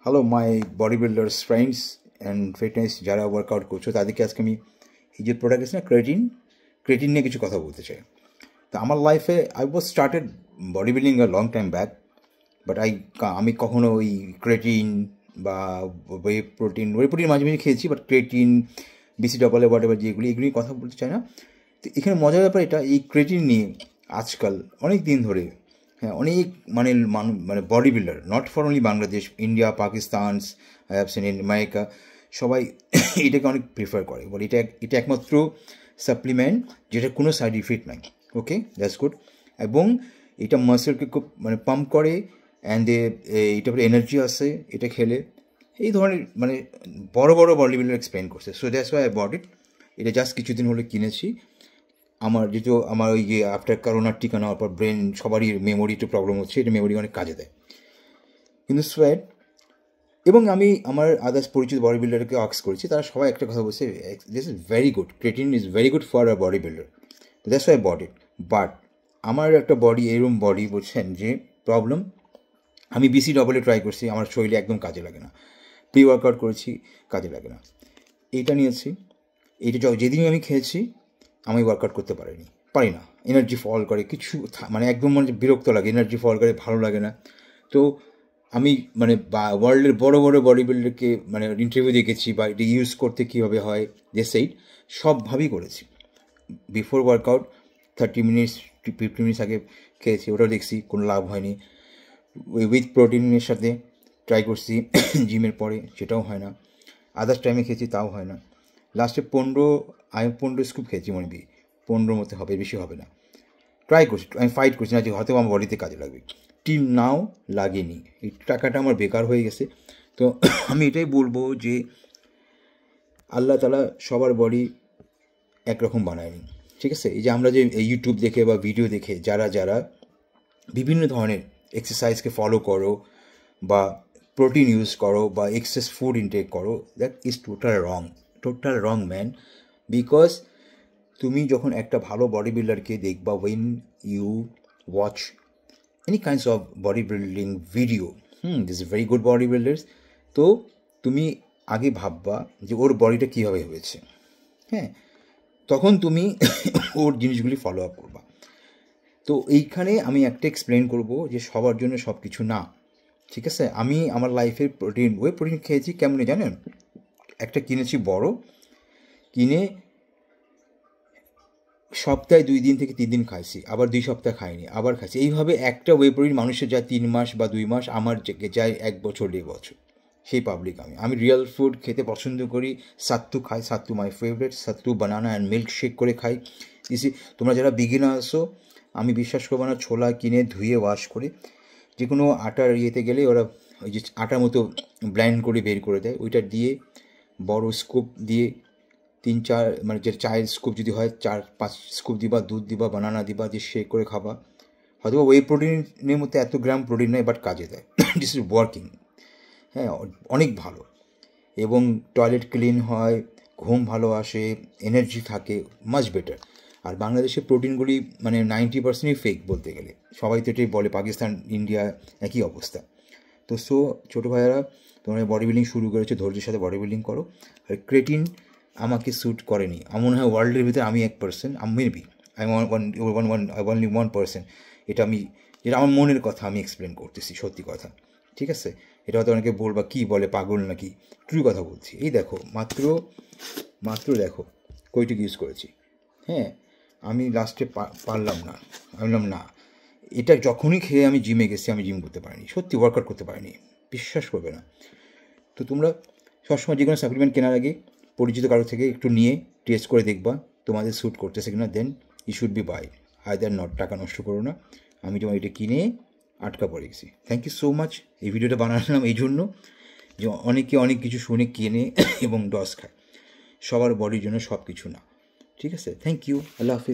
Hello my body builders friends and fitness যারা workout করছো তাদেরকে আজকে আমি এই যে প্রোডাক্ট আছে না ক্রেটিন নিয়ে কিছু কথা বলতে চাই। তো আমার লাইফে I was started body building a long time back, but আমি কখনো ওই ক্রেটিন বা ওয়ে প্রোটিন মাঝে মাঝে খেয়েছি, বাট ক্রেটিন BCAA হোয়াটএভার যেগুলি এগুলি কথা বলতে চাই না। তো এখানে মজার ব্যাপার এটা, এই ক্রেটিন নিয়ে আজকাল অনেক দিন ধরে অনেক মানে body builder, not for only Bangladesh, India, Pakistan, I have seen in America, সবাই এটাকে অনেক প্রিফার করে, বলে এটা একমাত্র সাপ্লিমেন্ট যেটা কোনো সাইড ইফেক্ট নাই। ওকে, দ্যাটস গুড। এবং এটা মাসেলকে খুব পাম্প করে, অ্যান্ড এটা এনার্জি আসে এটা খেলে। এই ধরনের বড় বড় বডি বিল্ডার এক্সপ্লেন করছে। So that's why I bought it. এটা জাস্ট কিছুদিন হলে কিনেছি। আমার ওই যে আফটার করোনার টিকা নেওয়ার পর ব্রেন সবারই মেমোরি একটু প্রবলেম হচ্ছে, এটা মেমোরি অনেক কাজে দেয় কিন্তু সোয়েট। এবং আমি আমার আদার্স পরিচিত বডি বিল্ডারকে আক্স করেছি, তারা সবাই একটা কথা বলছে, this is very good, creatine is very good for a body builder. That's why bought it. But আমার একটা বডি এরম বডি বলছেন যে প্রবলেম, আমি BCAA ট্রাই করছি, আমার শরীরে একদম কাজে লাগে না। প্রি ওয়ার্কআউট করেছি, কাজে লাগে না। এইটা নিয়েছি, এইটা যেদিনই আমি খেয়েছি আমি ওয়ার্কআউট করতে পারি না, এনার্জি ফল করে, কিছু একদম বিরক্ত লাগে, এনার্জি ফল করে, ভালো লাগে না। তো আমি ওয়ার্ল্ডের বড় বড় বডি বিল্ডারকে ইন্টারভিউ দেখেছি, বা এটা ইউজ করতে কীভাবে হয় যে সেইট সবভাবেই করেছি। বিফোর ওয়ার্কআউট 30 মিনিটস 50 মিনিটস আগে খেয়েছি, ওটাও দেখছি কোনো লাভ হয়নি। উইথ প্রোটিনের সাথে ট্রাই করছি জিমের পরে, সেটাও হয় না। আদার্স টাইমে খেয়েছি, তাও হয় না। লাস্টে 15 স্কুপ খেয়েছি, 15 মতো হবে, বেশি হবে না। ট্রাই করছি, আমি ফাইট করছি না যে হয়তো আমার বডিতে কাজে লাগবে, টিল নাও লাগেনি, এই টাকাটা আমার বেকার হয়ে গেছে। তো আমি এটাই বলবো যে আল্লাহ তাআলা সবার বডি একরকম বানায়নি, ঠিক আছে? এই যে আমরা যে ইউটিউব দেখে বা ভিডিও দেখে যারা বিভিন্ন ধরনের এক্সারসাইজকে ফলো করো, বা প্রোটিন ইউজ করো, বা এক্সেস ফুড ইনটেক করো, that is total wrong man. Because তুমি যখন একটা ভালো বডি বিল্ডারকে দেখবা, when you watch any kinds of body building video, this is very good body builders, তো তুমি আগে ভাববা যে ওর বডিটা কীভাবে হয়েছে, হ্যাঁ, তখন তুমি ওর জিনিসগুলি ফলো আপ করবা। তো এইখানে আমি একটা এক্সপ্লেন করব যে সবার জন্য সব কিছু না, ঠিক আছে? আমি আমার লাইফের প্রোটিন খেয়েছি কেমনে জানেন? একটা কিনেছি বড়, কিনে সপ্তাহে 2 দিন থেকে 3 দিন খাইছি, আবার 2 সপ্তাহ খাইনি, আবার খাইছি। এইভাবে একটা প্রোটিন মানুষের যায় 3 মাস বা 2 মাস, আমার যায় 1 বছর 1.5 বছর। সেই পাবলিক আমি রিয়েল ফুড খেতে পছন্দ করি। সাত্তু খাই, sattu my favourite, sattu banana and milk shake করে খাই। তোমরা যারা বিগিনার আসো, আমি বিশ্বাস করবো না, ছোলা কিনে ধুয়ে ওয়াশ করে যে কোনো আটার ইয়েতে গেলে ওরা ওই যে আটার মতো ব্লেন্ড করে বের করে দেয়, ওইটা দিয়ে বড় স্কুপ দিয়ে 3-4 যে চায়ের স্কুপ যদি হয় 4-5 স্কুপ দিবা, দুধ দিবা, বানানা দিবা, দিয়ে শেক করে খাবা। হয়তো ওই প্রোটিনের মধ্যে এত গ্রাম প্রোটিন নেই, বাট কাজে দেয়। দিস ইজ ওয়ার্কিং, হ্যাঁ, অনেক ভালো। এবং টয়লেট ক্লিন হয়, ঘুম ভালো আসে, এনার্জি থাকে, মাচ বেটার। আর বাংলাদেশের প্রোটিনগুলি 90%ই ফেক বলতে গেলে, সবাই তো এটাই বলে, পাকিস্তান, ইন্ডিয়া একই অবস্থা। তো ছোটো ভাইয়েরা, তোমরা বডি বিল্ডিং শুরু করেছো, ধৈর্যের সাথে বডি বিল্ডিং করো। আর ক্রেটিন আমাকে স্যুট করেনি, আমার মনে হয় ওয়ার্ল্ডের ভিতরে আমি 1%, মেবি আই অনলি 1%। যেটা আমার মনের কথা আমি এক্সপ্লেন করতেছি, সত্যি কথা, ঠিক আছে? এটা হয়তো অনেকে বলবা কী বলে, পাগল নাকি, ট্রু কথা বলছি। এই দেখো, মাত্র দেখো কইটুকু ইউজ করেছি, হ্যাঁ। আমি লাস্টে পারলাম না, আমি বললাম না, এটা যখনই খেয়ে আমি জিমে গেছি, আমি জিম করতে পারিনি, সত্যি ওয়ার্কআউট করতে পারিনি, বিশ্বাস করবে না। তো তোমরা সবসময় যে কোনো সাপ্লিমেন্ট কেনার আগে পরিচিত কারো থেকে একটু নিয়ে টেস্ট করে দেখবা তোমাদের স্যুট করতেছে কিনা, then you should be buy, either not. টাকা নষ্ট করো না। আমি তোমার এটা কিনে আটকা পড়ে গেছি। Thank you so much. এই ভিডিওটা বানালাম এই জন্য যে অনেকে অনেক কিছু শুনে কেনে এবং ডস খায়, সবার বডির জন্য সব কিছু না, ঠিক আছে? থ্যাংক ইউ, আল্লাহ হাফিজ।